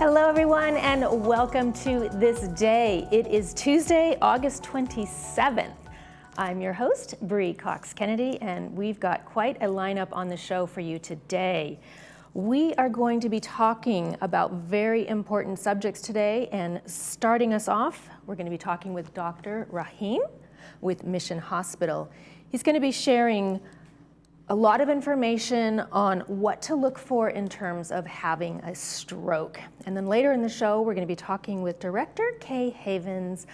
Hello everyone and welcome to This Day. It is Tuesday, August 27th. I'm your host, Bree Cox-Kennedy, and we've got quite a lineup on the show for you today. We are going to be talking about very important subjects today, and starting us off, we're going to be talking with Dr. Rahim with Mission Hospital. He's going to be sharing a lot of information on what to look for in terms of having a stroke. And then later in the show, we're going to be talking with Director Kay Havens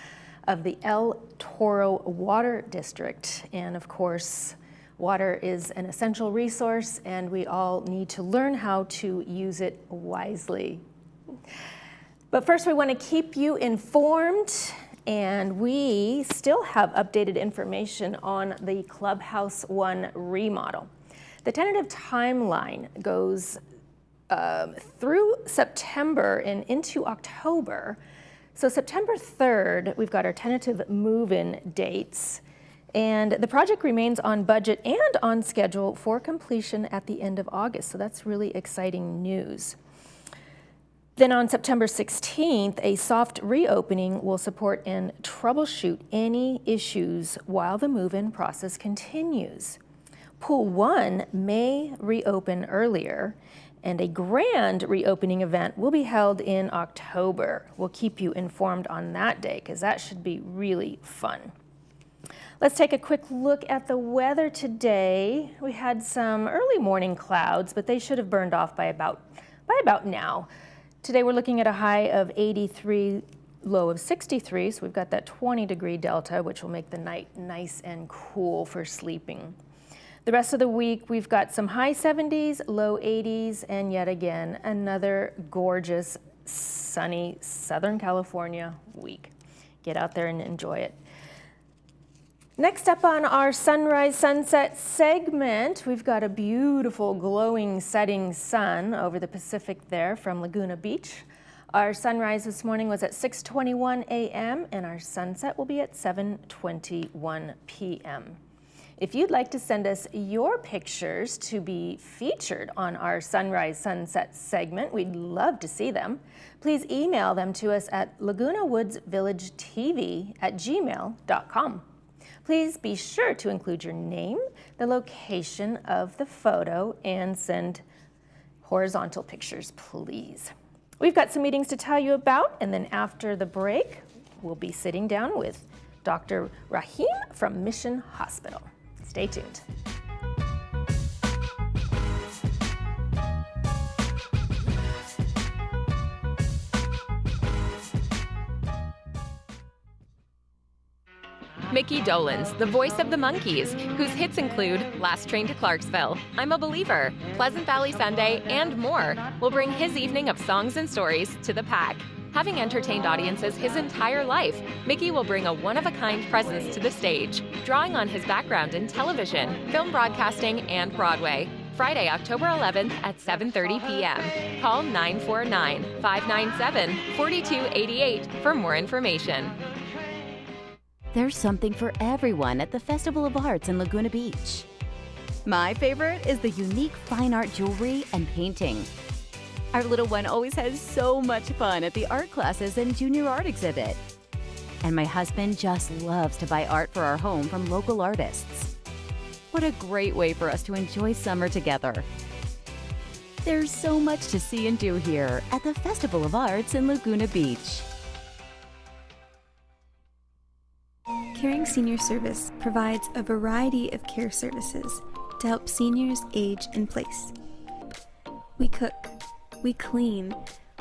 of the El Toro Water District. And of course, water is an essential resource and we all need to learn how to use it wisely. But first, we want to keep you informed, and we still have updated information on the Clubhouse One remodel. The tentative timeline goes through September and into October. So September 3rd, we've got our tentative move-in dates, and the project remains on budget and on schedule for completion at the end of August. So that's really exciting news. Then on September 16th, a soft reopening will support and troubleshoot any issues while the move-in process continues. Pool 1 may reopen earlier, and a grand reopening event will be held in October. We'll keep you informed on that day because that should be really fun. Let's take a quick look at the weather today. We had some early morning clouds, but they should have burned off by about now. Today we're looking at a high of 83, low of 63, so we've got that 20-degree delta, which will make the night nice and cool for sleeping. The rest of the week, we've got some high 70s, low 80s, and yet again, another gorgeous, sunny Southern California week. Get out there and enjoy it. Next up on our sunrise sunset segment, we've got a beautiful glowing setting sun over the Pacific there from Laguna Beach. Our sunrise this morning was at 6:21 a.m. and our sunset will be at 7:21 p.m. If you'd like to send us your pictures to be featured on our sunrise sunset segment, we'd love to see them. Please email them to us at lagunawoodsvillagetv@gmail.com. Please be sure to include your name, the location of the photo, and send horizontal pictures, please. We've got some meetings to tell you about, and then after the break, we'll be sitting down with Dr. Rahim from Mission Hospital. Stay tuned. Mickey Dolenz, the voice of the Monkees, whose hits include Last Train to Clarksville, I'm a Believer, Pleasant Valley Sunday, and more, will bring his evening of songs and stories to the pack. Having entertained audiences his entire life, Mickey will bring a one-of-a-kind presence to the stage, drawing on his background in television, film broadcasting, and Broadway. Friday, October 11th at 7:30 p.m. Call 949-597-4288 for more information. There's something for everyone at the Festival of Arts in Laguna Beach. My favorite is the unique fine art jewelry and painting. Our little one always has so much fun at the art classes and junior art exhibit. And my husband just loves to buy art for our home from local artists. What a great way for us to enjoy summer together. There's so much to see and do here at the Festival of Arts in Laguna Beach. Caring Senior Service provides a variety of care services to help seniors age in place. We cook, we clean,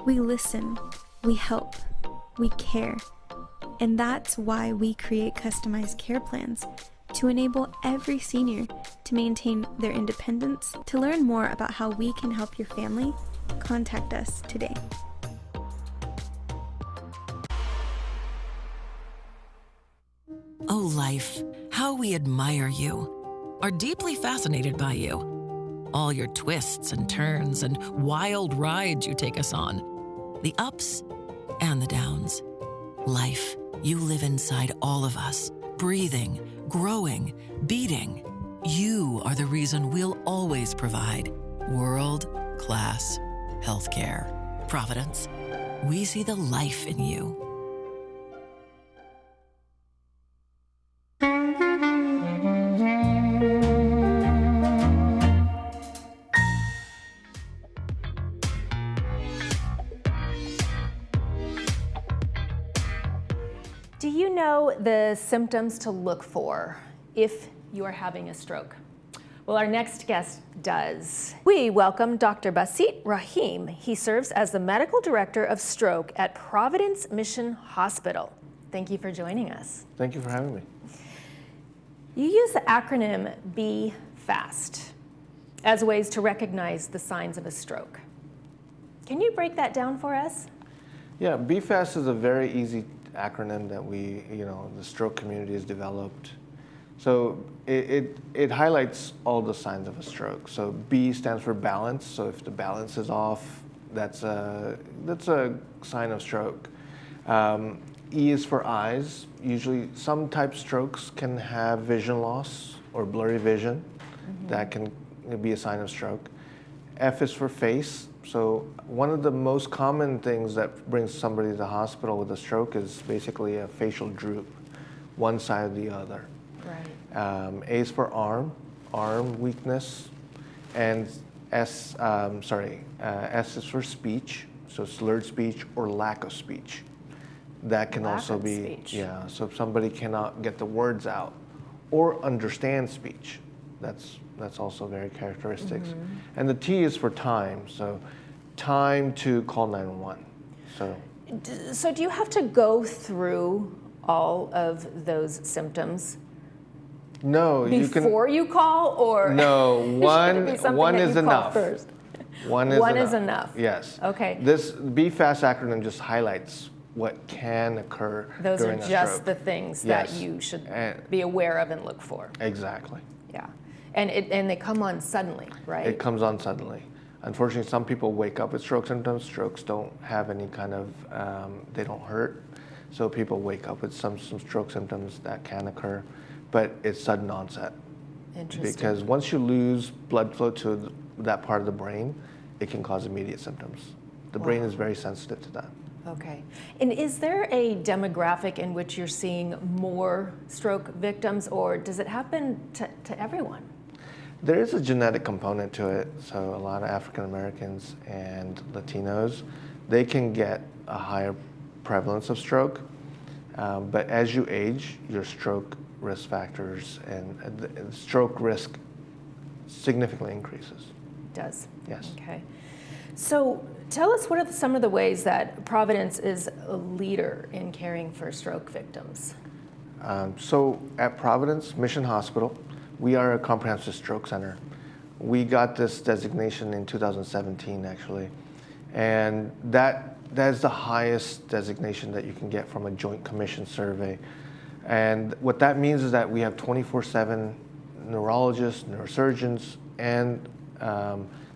we listen, we help, we care. And that's why we create customized care plans to enable every senior to maintain their independence. To learn more about how we can help your family, contact us today. Oh, life, how we admire you, are deeply fascinated by you. All your twists and turns and wild rides you take us on. The ups and the downs. Life, you live inside all of us, breathing, growing, beating. You are the reason we'll always provide world-class healthcare. Providence, we see the life in you. Do you know the symptoms to look for if you are having a stroke? Well, our next guest does. We welcome Dr. Basit Rahim. He serves as the medical director of stroke at Providence Mission Hospital. Thank you for joining us. Thank you for having me. You use the acronym Be Fast as ways to recognize the signs of a stroke. Can you break that down for us? Yeah, Be Fast is a very easy acronym that the stroke community has developed. So it highlights all the signs of a stroke. So B stands for balance. So if the balance is off, that's a sign of stroke. E is for eyes. Usually some type strokes can have vision loss or blurry vision. Mm-hmm. That can be a sign of stroke. F is for face. So one of the most common things that brings somebody to the hospital with a stroke is basically a facial droop, one side or the other. Right. A is for arm weakness, and S is for speech, so slurred speech or lack of speech. That can also be speech. Yeah. So if somebody cannot get the words out or understand speech, that's also very characteristics. Mm-hmm. And the T is for time, so time to call 911. So do you have to go through all of those symptoms? No, before you call, or no, one is enough. First? One is enough. Yes. Okay. This Be Fast acronym just highlights what can occur Those during are a just stroke. the things Yes. that you should be aware of and look for. Exactly. Yeah. And they come on suddenly, right? It comes on suddenly. Unfortunately, some people wake up with stroke symptoms. Strokes don't have any kind of, they don't hurt. So people wake up with some stroke symptoms that can occur, but it's sudden onset. Interesting. Because once you lose blood flow to that part of the brain, it can cause immediate symptoms. The brain is very sensitive to that. Okay. And is there a demographic in which you're seeing more stroke victims, or does it happen to everyone? There is a genetic component to it. So a lot of African Americans and Latinos, they can get a higher prevalence of stroke. But as you age, your stroke risk factors and stroke risk significantly increases. It does? Yes. Okay. So tell us, what are some of the ways that Providence is a leader in caring for stroke victims? So at Providence Mission Hospital, we are a comprehensive stroke center. We got this designation in 2017, actually. And that is the highest designation that you can get from a Joint Commission survey. And what that means is that we have 24/7 neurologists, neurosurgeons, and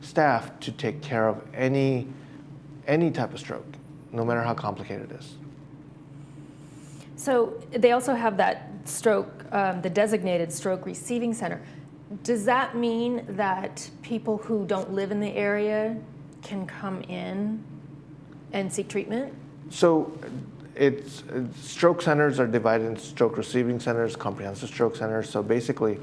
staff to take care of any type of stroke, no matter how complicated it is. So they also have that stroke, the designated stroke receiving center. Does that mean that people who don't live in the area can come in and seek treatment? So stroke centers are divided into stroke receiving centers, comprehensive stroke centers. So basically,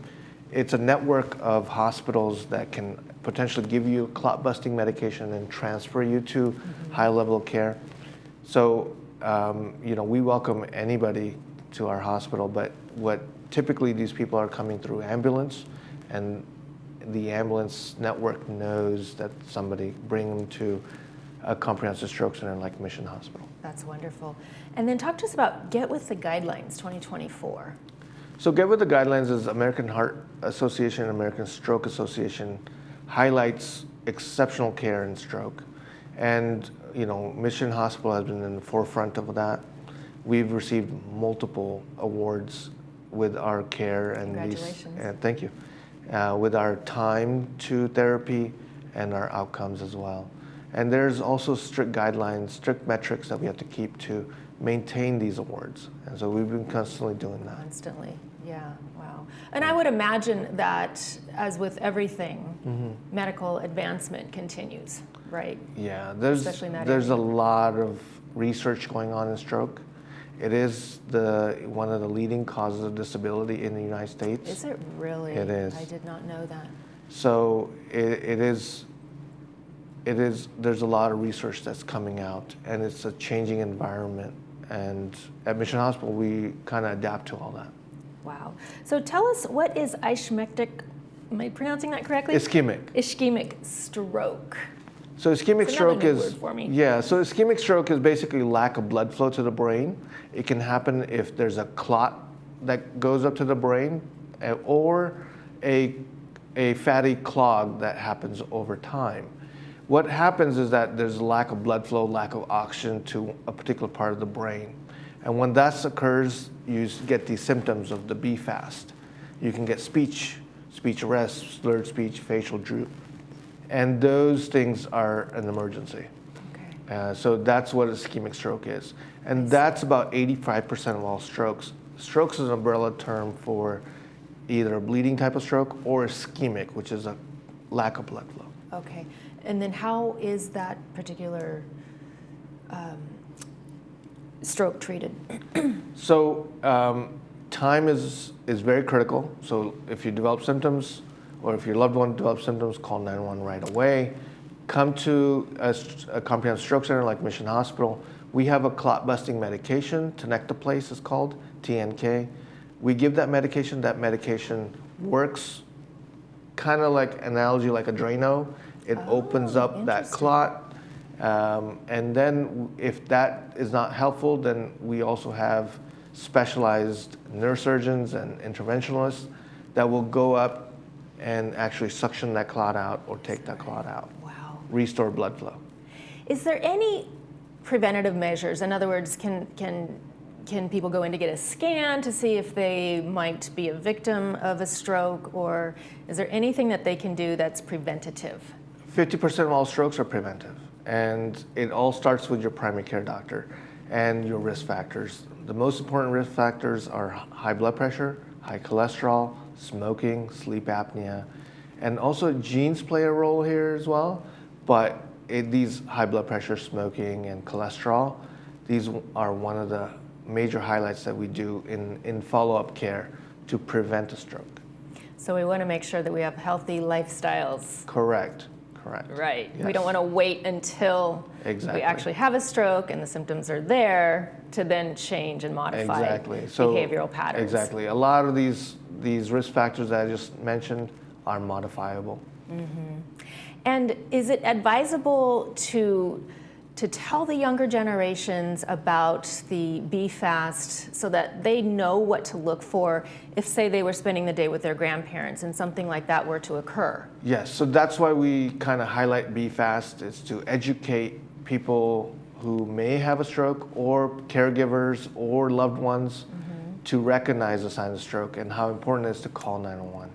it's a network of hospitals that can potentially give you clot busting medication and transfer you to high level of care. So we welcome anybody to our hospital, but what typically these people are coming through ambulance, and the ambulance network knows that somebody, bring them to a comprehensive stroke center like Mission Hospital. That's wonderful. And then talk to us about Get With the Guidelines 2024. So Get With the Guidelines is American Heart Association and American Stroke Association highlights exceptional care in stroke. And Mission Hospital has been in the forefront of that. We've received multiple awards with our care and Congratulations. Thank you. With our time to therapy and our outcomes as well. And there's also strict guidelines, strict metrics that we have to keep to maintain these awards. And so we've been constantly doing that. Constantly, yeah, wow. And I would imagine that, as with everything, medical advancement continues. right? Yeah, Especially in that there's area. a lot of research going on in stroke. It is one of the leading causes of disability in the United States. Is it really? It is. I did not know that. So it is, there's a lot of research that's coming out, and it's a changing environment. And at Mission Hospital, we kind of adapt to all that. Wow. So tell us, what is ischemic, am I pronouncing that correctly? Ischemic. Ischemic stroke. So ischemic It's stroke another new is, word for me. yeah, so ischemic stroke is basically lack of blood flow to the brain. It can happen if there's a clot that goes up to the brain, or a fatty clog that happens over time. What happens is that there's a lack of blood flow, lack of oxygen to a particular part of the brain. And when that occurs, you get these symptoms of the BFAST. You can get speech arrest, slurred speech, facial droop. And those things are an emergency. Okay. So that's what ischemic stroke is. And that's about 85% of all strokes. Strokes is an umbrella term for either a bleeding type of stroke or ischemic, which is a lack of blood flow. Okay. And then how is that particular stroke treated? So time is very critical. So if you develop symptoms, or if your loved one develops symptoms, call 911 right away. Come to a comprehensive stroke center like Mission Hospital. We have a clot busting medication, tenecteplase is called, TNK. We give that medication. That medication works kind of like analogy like a Drano. It opens up that interesting. clot. And then if that is not helpful, then we also have specialized neurosurgeons and interventionalists that will go up and actually suction that clot out or take that clot out. Wow. Restore blood flow. Is there any preventative measures? In other words, can people go in to get a scan to see if they might be a victim of a stroke, or is there anything that they can do that's preventative? 50% of all strokes are preventive, and it all starts with your primary care doctor and your risk factors. The most important risk factors are high blood pressure, high cholesterol, smoking, sleep apnea, and also genes play a role here as well. But these high blood pressure, smoking, and cholesterol, these are one of the major highlights that we do in follow-up care to prevent a stroke. So we want to make sure that we have healthy lifestyles. Correct. Right. Yes. We don't want to wait until Exactly. we actually have a stroke and the symptoms are there to then change and modify behavioral patterns. Exactly. A lot of these risk factors that I just mentioned are modifiable. Mm-hmm. And is it advisable to tell the younger generations about the BFAST so that they know what to look for if, say, they were spending the day with their grandparents and something like that were to occur? Yes, so that's why we kind of highlight BFAST, is to educate people who may have a stroke, or caregivers or loved ones, to recognize the signs of stroke and how important it is to call 911.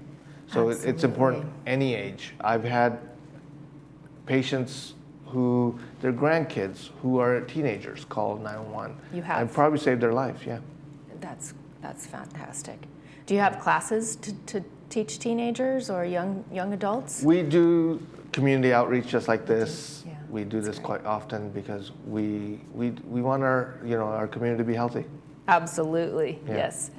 So it's important any age. I've had patients who, their grandkids who are teenagers, call 911. You have? And probably saved their life, yeah. That's fantastic. Do you have classes to teach teenagers or young adults? We do community outreach just like this. Yeah, We do this great. quite often because we want our community to be healthy. Absolutely, Yeah. yes.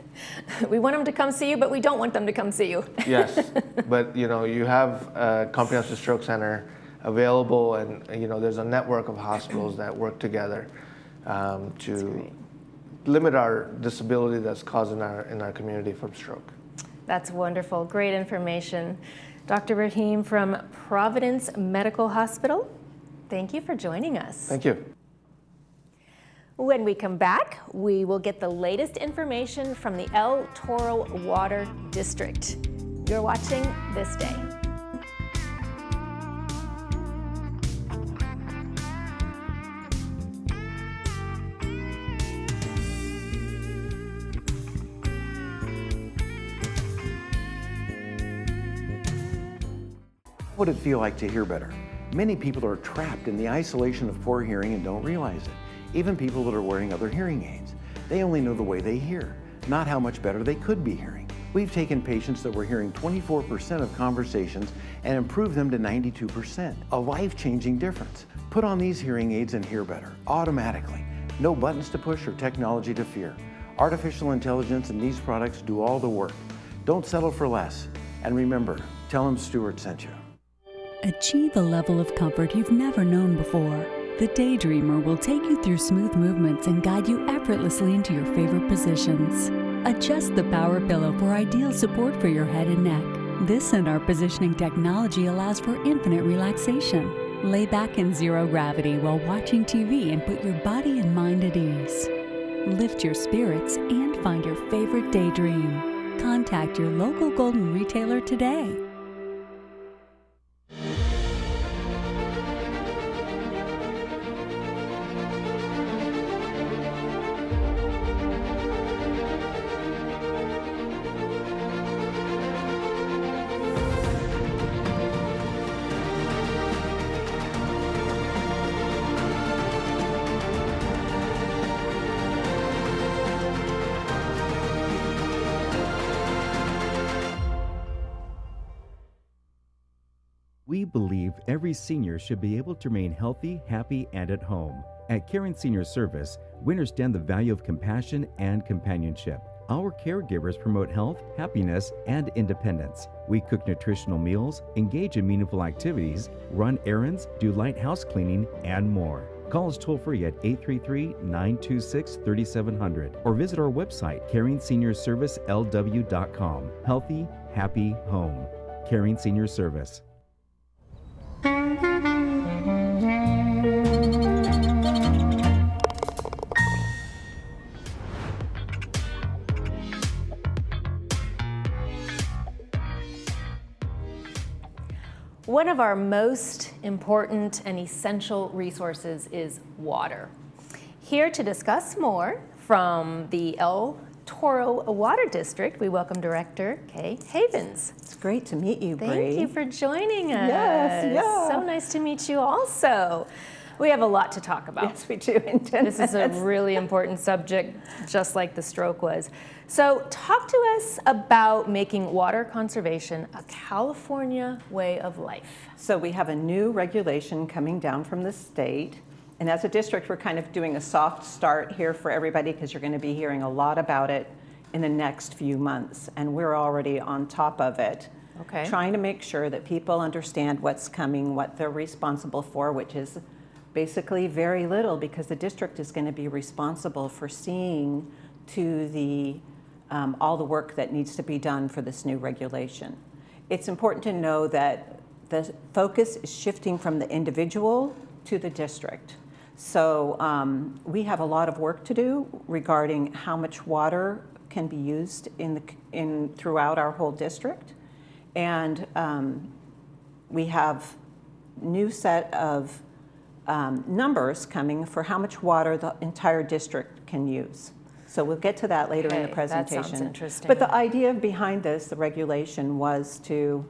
We want them to come see you, but we don't want them to come see you. Yes, but you have a comprehensive stroke center available, and there's a network of hospitals that work together to limit our disability that's caused in our community from stroke. That's wonderful, great information. Dr. Rahim from Providence Medical Hospital, thank you for joining us. Thank you. When we come back, we will get the latest information from the El Toro Water District. You're watching ThisDay. What would it feel like to hear better? Many people are trapped in the isolation of poor hearing and don't realize it. Even people that are wearing other hearing aids. They only know the way they hear, not how much better they could be hearing. We've taken patients that were hearing 24% of conversations and improved them to 92%. A life-changing difference. Put on these hearing aids and hear better, automatically. No buttons to push or technology to fear. Artificial intelligence and these products do all the work. Don't settle for less. And remember, tell them Stuart sent you. Achieve a level of comfort you've never known before. The Daydreamer will take you through smooth movements and guide you effortlessly into your favorite positions. Adjust the power pillow for ideal support for your head and neck. This and our positioning technology allows for infinite relaxation. Lay back in zero gravity while watching TV and put your body and mind at ease. Lift your spirits and find your favorite daydream. Contact your local Golden retailer today. We believe every senior should be able to remain healthy, happy, and at home. At Caring Senior Service, we understand the value of compassion and companionship. Our caregivers promote health, happiness, and independence. We cook nutritional meals, engage in meaningful activities, run errands, do light house cleaning, and more. Call us toll-free at 833-926-3700 or visit our website, CaringSeniorServiceLW.com. Healthy, happy home. Caring Senior Service. One of our most important and essential resources is water. Here to discuss more from the El Toro Water District, we welcome Director Kay Havens. It's great to meet you, Bree. Thank you for joining us. Yes, yeah. So nice to meet you also. We have a lot to talk about. Yes, we do. In 10 This is a really important subject, just like the stroke was. So talk to us about making water conservation a California way of life. So we have a new regulation coming down from the state. And as a district, we're kind of doing a soft start here for everybody because you're going to be hearing a lot about it in the next few months. And we're already on top of it. Okay. Trying to make sure that people understand what's coming, what they're responsible for, which is basically very little because the district is going to be responsible for seeing to the all the work that needs to be done for this new regulation. It's important to know that the focus is shifting from the individual to the district. So we have a lot of work to do regarding how much water can be used throughout our whole district. And we have new set of numbers coming for how much water the entire district can use. So we'll get to that later in the presentation. That sounds interesting. But the idea behind this, the regulation, was to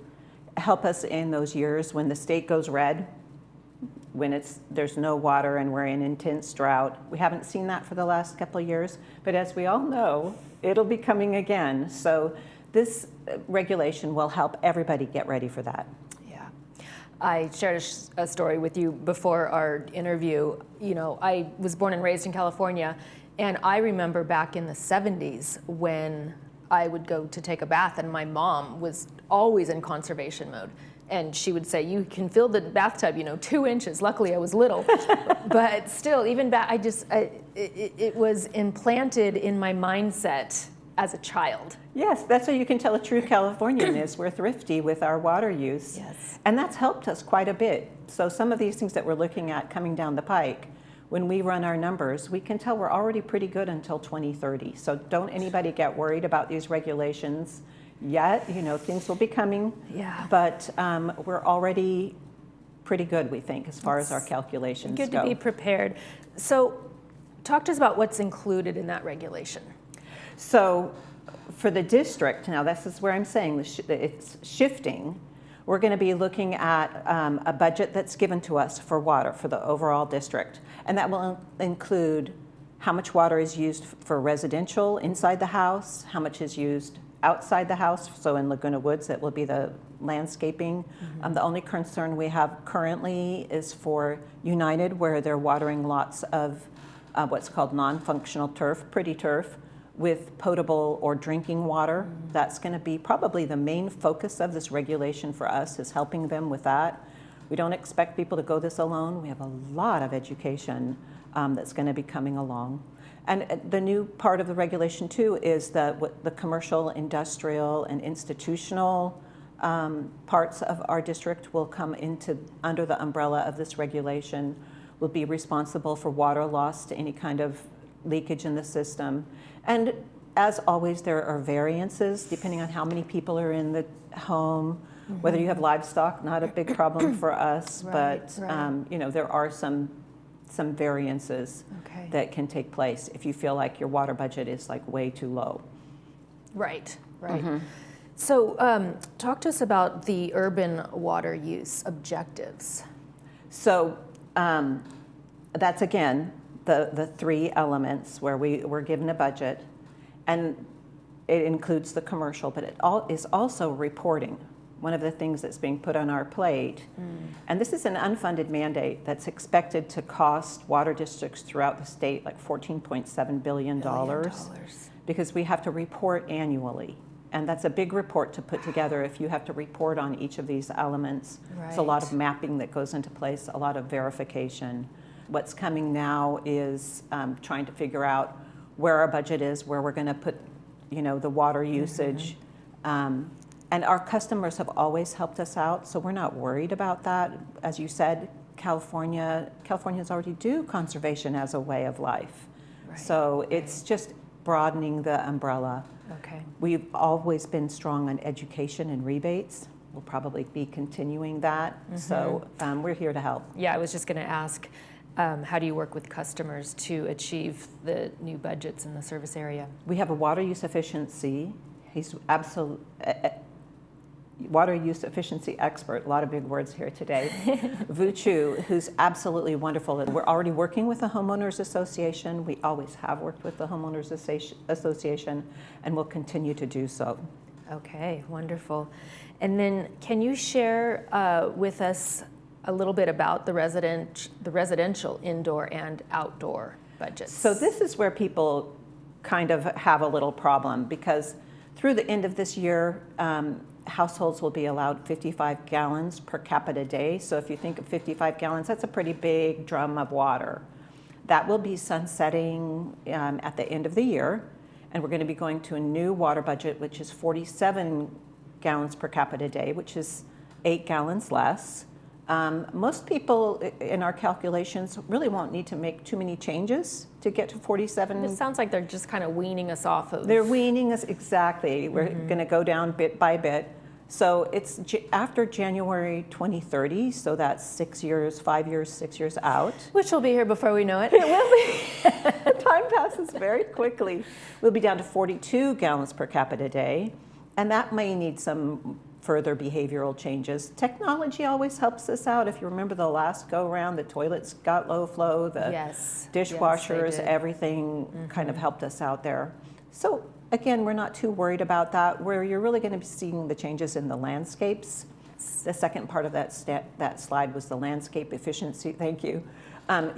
help us in those years when the state goes red, when there's no water and we're in intense drought. We haven't seen that for the last couple of years, but as we all know, it'll be coming again. So this regulation will help everybody get ready for that. Yeah. I shared a story with you before our interview. You know, I was born and raised in California, and I remember back in the 70s when I would go to take a bath and my mom was always in conservation mode. And she would say, you can fill the bathtub, 2 inches. Luckily, I was little. But still, even back, it was implanted in my mindset as a child. Yes, that's how you can tell a true Californian is. We're thrifty with our water use. Yes. And that's helped us quite a bit. So some of these things that we're looking at coming down the pike, when we run our numbers, we can tell we're already pretty good until 2030. So don't anybody get worried about these regulations yet. Things will be coming. Yeah. But we're already pretty good, we think, as far as our calculations go. Good to be prepared. So talk to us about what's included in that regulation. So for the district, now this is where I'm saying it's shifting. We're going to be looking at a budget that's given to us for water for the overall district. And that will include how much water is used for residential inside the house, how much is used outside the house. So in Laguna Woods, it will be the landscaping. The only concern we have currently is for United, where they're watering lots of what's called non-functional turf, pretty turf, with potable or drinking water. That's going to be probably the main focus of this regulation for us, is helping them with that. We don't expect people to go this alone. We have a lot of education that's going to be coming along. And the new part of the regulation too is that the commercial, industrial, and institutional parts of our district will come under the umbrella of this regulation, will be responsible for water loss to any kind of leakage in the system. And as always, there are variances depending on how many people are in the home, whether you have livestock, not a big problem for us, but you know, there are some variances that can take place if you feel like your water budget is like way too low. Right. So talk to us about the urban water use objectives. So that's again the three elements where we're given a budget, and it includes the commercial, but it is also reporting. One of the things that's being put on our plate, and this is an unfunded mandate that's expected to cost water districts throughout the state like $14.7 billion, because we have to report annually. And that's a big report to put together if you have to report on each of these elements. It's a lot of mapping that goes into place, a lot of verification. What's coming now is trying to figure out where our budget is, where we're going to put, you know, the water usage. And our customers have always helped us out, so we're not worried about that. As you said, Californians already do conservation as a way of life. So it's just broadening the umbrella. We've always been strong on education and rebates. We'll probably be continuing that. So we're here to help. Yeah, I was just going to ask, how do you work with customers to achieve the new budgets in the service area? We have a water use efficiency. He's water use efficiency expert, a lot of big words here today, Vu Chu, who's absolutely wonderful. We're already working with the Homeowners Association. We always have worked with the Homeowners Association, and will continue to do so. Okay, wonderful. And then can you share with us a little bit about the residential indoor and outdoor budgets? So this is where people kind of have a little problem, because through the end of this year, households will be allowed 55 gallons per capita day. So if you think of 55 gallons, that's a pretty big drum of water. That will be sunsetting at the end of the year, and we're going to be going to a new water budget, which is 47 gallons per capita day, which is 8 gallons less. Most people in our calculations really won't need to make too many changes to get to 47. It sounds like they're just kind of weaning us off of. They're weaning us, exactly. We're going to go down bit by bit. So it's after January 2030, so that's 6 years, 5 years, 6 years out. Which will be here before we know it. It will be. Time passes very quickly. We'll be down to 42 gallons per capita day, and that may need some further behavioral changes. Technology always helps us out. If you remember the last go round, the toilets got low flow, the dishwashers, everything kind of helped us out there. So again, we're not too worried about that. Where you're really going to be seeing the changes in the landscapes. The second part of that slide was the landscape efficiency. Thank you.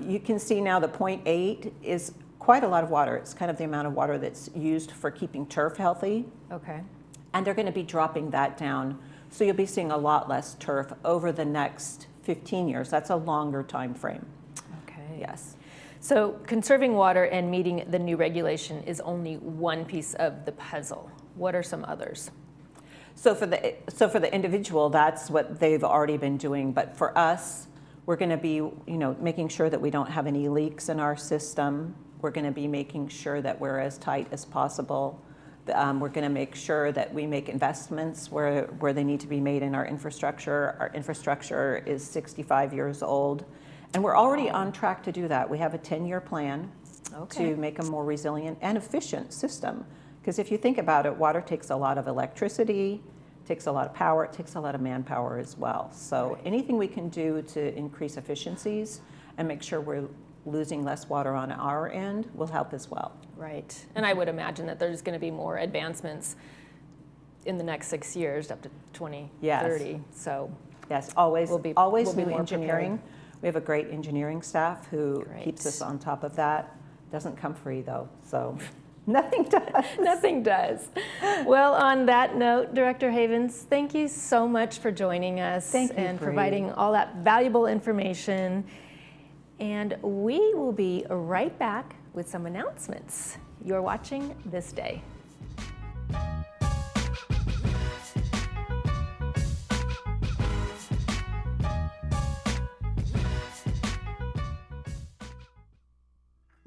You can see now the 0.8 is quite a lot of water. It's kind of the amount of water that's used for keeping turf healthy. Okay. And they're going to be dropping that down. So you'll be seeing a lot less turf over the next 15 years. That's a longer time frame. Okay. Yes. So conserving water and meeting the new regulation is only one piece of the puzzle. What are some others? So for the individual, that's what they've already been doing. But for us, we're going to be, making sure that we don't have any leaks in our system. We're going to be making sure that we're as tight as possible. We're going to make sure that we make investments where they need to be made in our infrastructure. Our infrastructure is 65 years old, and we're already on track to do that. We have a 10-year plan to make a more resilient and efficient system. Because if you think about it, water takes a lot of electricity, takes a lot of power, it takes a lot of manpower as well. So anything we can do to increase efficiencies and make sure we're losing less water on our end will help as well. Right. And I would imagine that there's going to be more advancements in the next 6 years up to 2030. Yes. So Yes, always, we'll be new more engineering. prepared. We have a great engineering staff who Great. keeps us on top of that. Doesn't come free though, so nothing does. Nothing does. Well, on that note, Director Havens, thank you so much for joining us Thank you, and Bree. providing all that valuable information. And we will be right back with some announcements. You're watching This Day.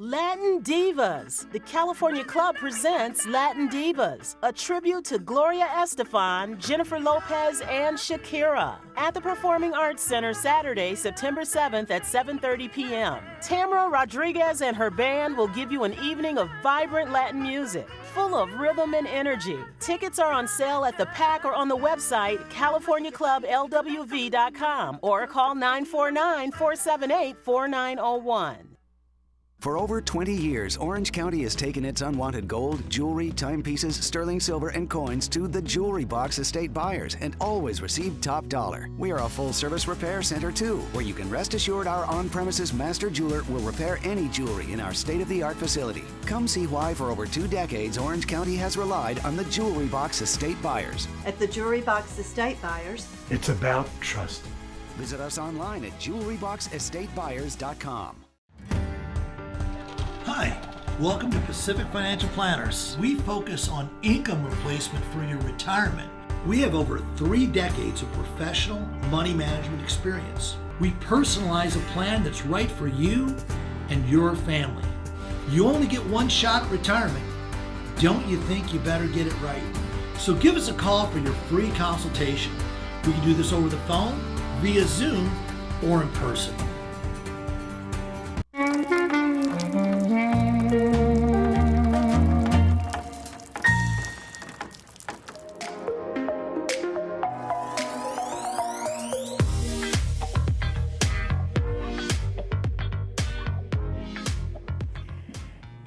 Latin Divas. The California Club presents Latin Divas, a tribute to Gloria Estefan, Jennifer Lopez, and Shakira at the Performing Arts Center Saturday, September 7th at 7:30 p.m. Tamara Rodriguez and her band will give you an evening of vibrant Latin music, full of rhythm and energy. Tickets are on sale at the PAC or on the website CaliforniaClubLWV.com or call 949-478-4901. For over 20 years, Orange County has taken its unwanted gold, jewelry, timepieces, sterling silver, and coins to the Jewelry Box estate buyers and always received top dollar. We are a full-service repair center, too, where you can rest assured our on-premises master jeweler will repair any jewelry in our state-of-the-art facility. Come see why for over 2 decades, Orange County has relied on the Jewelry Box estate buyers. At the Jewelry Box Estate Buyers, it's about trust. Visit us online at jewelryboxestatebuyers.com. Hi, welcome to Pacific Financial Planners. We focus on income replacement for your retirement. We have over 3 decades of professional money management experience. We personalize a plan that's right for you and your family. You only get one shot at retirement. Don't you think you better get it right? So give us a call for your free consultation. We can do this over the phone, via Zoom, or in person.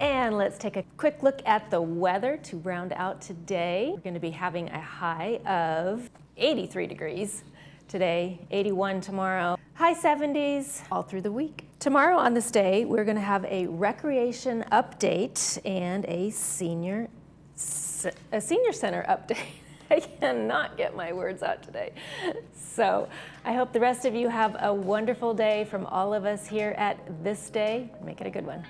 And let's take a quick look at the weather to round out today. We're going to be having a high of 83 degrees today, 81 tomorrow, high 70s all through the week. Tomorrow on this day, we're going to have a recreation update and a senior center update. I cannot get my words out today. So I hope the rest of you have a wonderful day from all of us here at This Day. Make it a good one.